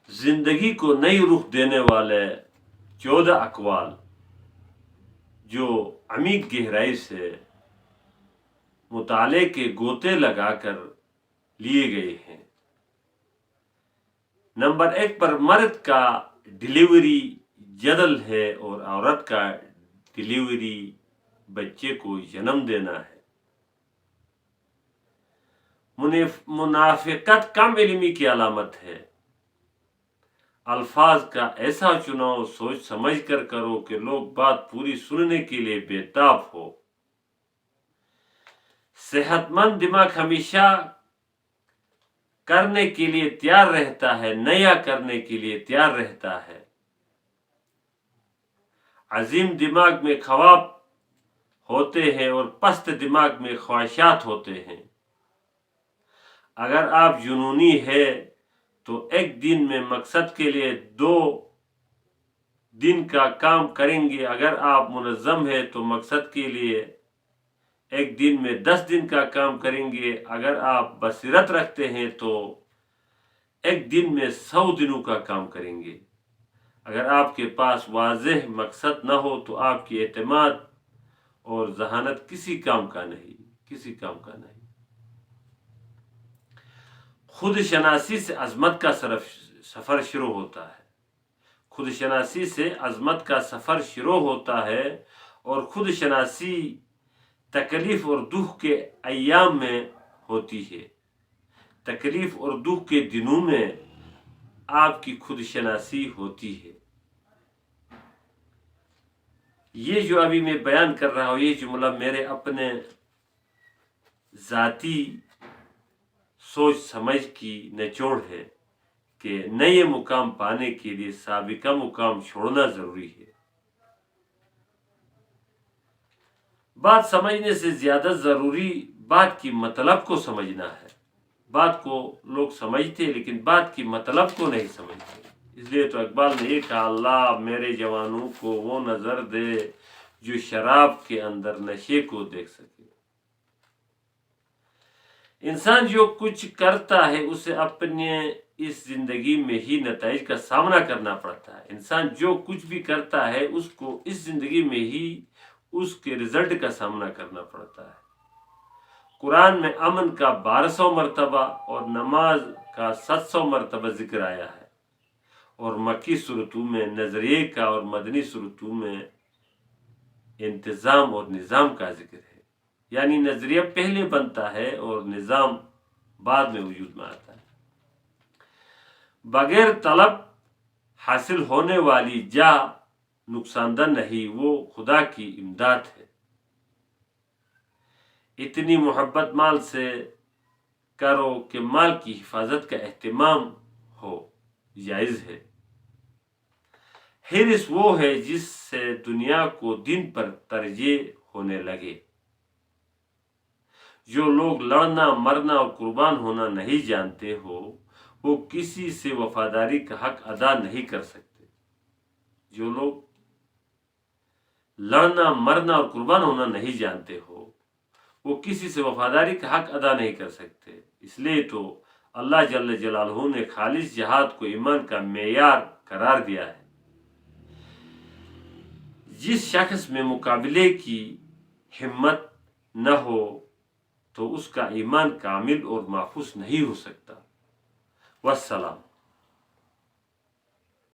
زندگی کو نئی رخ دینے والے 14 اقوال جو عمیق گہرائی سے مطالعے کے گوتے لگا کر لیے گئے ہیں۔ نمبر 1 پر مرد کا ڈیلیوری جدل ہے اور عورت کا ڈیلیوری بچے کو جنم دینا ہے۔ منافقت کم علمی کی علامت ہے۔ الفاظ کا ایسا چناؤ سوچ سمجھ کر کرو کہ لوگ بات پوری سننے کے لیے بےتاب ہو۔ صحت مند دماغ ہمیشہ کرنے کے لیے تیار رہتا ہے، نیا کرنے کے لیے تیار رہتا ہے۔ عظیم دماغ میں خواب ہوتے ہیں اور پست دماغ میں خواہشات ہوتے ہیں۔ اگر آپ جنونی ہے تو ایک دن میں مقصد کے لیے 2 دن کا کام کریں گے۔ اگر آپ منظم ہے تو مقصد کے لیے ایک دن میں 10 دن کا کام کریں گے۔ اگر آپ بصیرت رکھتے ہیں تو ایک دن میں 100 دنوں کا کام کریں گے۔ اگر آپ کے پاس واضح مقصد نہ ہو تو آپ کی اعتماد اور ذہانت کسی کام کا نہیں۔ خود شناسی سے عظمت کا سفر شروع ہوتا ہے۔ خود شناسی سے عظمت کا سفر شروع ہوتا ہے اور خود شناسی تکلیف اور دکھ کے ایام میں ہوتی ہے۔ تکلیف اور دکھ کے دنوں میں آپ کی خود شناسی ہوتی ہے۔ یہ جو ابھی میں بیان کر رہا ہوں، یہ جملہ میرے اپنے ذاتی سوچ سمجھ کی نچوڑ ہے کہ نئے مقام پانے کے لیے سابقہ مقام چھوڑنا ضروری ہے۔ بات سمجھنے سے زیادہ ضروری بات کی مطلب کو سمجھنا ہے۔ بات کو لوگ سمجھتے لیکن بات کی مطلب کو نہیں سمجھتے۔ اس لیے تو اقبال نے یہ کہا، اللہ میرے جوانوں کو وہ نظر دے جو شراب کے اندر نشے کو دیکھ سکے۔ انسان جو کچھ کرتا ہے اسے اپنے اس زندگی میں ہی نتائج کا سامنا کرنا پڑتا ہے۔ انسان جو کچھ بھی کرتا ہے اس کو اس زندگی میں ہی اس کے رزلٹ کا سامنا کرنا پڑتا ہے۔ قرآن میں امن کا 1200 مرتبہ اور نماز کا 700 مرتبہ ذکر آیا ہے، اور مکی صورتوں میں نظریے کا اور مدنی صورتوں میں انتظام اور نظام کا ذکر ہے۔ یعنی نظریہ پہلے بنتا ہے اور نظام بعد میں وجود میں آتا ہے۔ بغیر طلب حاصل ہونے والی جاہ نقصان دہ نہیں، وہ خدا کی امداد ہے۔ اتنی محبت مال سے کرو کہ مال کی حفاظت کا اہتمام ہو، جائز ہے۔ حرص وہ ہے جس سے دنیا کو دین پر ترجیح ہونے لگے۔ جو لوگ لڑنا مرنا اور قربان ہونا نہیں جانتے ہو وہ کسی سے وفاداری کا حق ادا نہیں کر سکتے۔ جو لوگ لڑنا مرنا اور قربان ہونا نہیں جانتے ہو وہ کسی سے وفاداری کا حق ادا نہیں کر سکتے۔ اس لیے تو اللہ جل جلالہ نے خالص جہاد کو ایمان کا معیار قرار دیا ہے۔ جس شخص میں مقابلے کی ہمت نہ ہو تو اس کا ایمان کامل اور محفوظ نہیں ہو سکتا۔ والسلام۔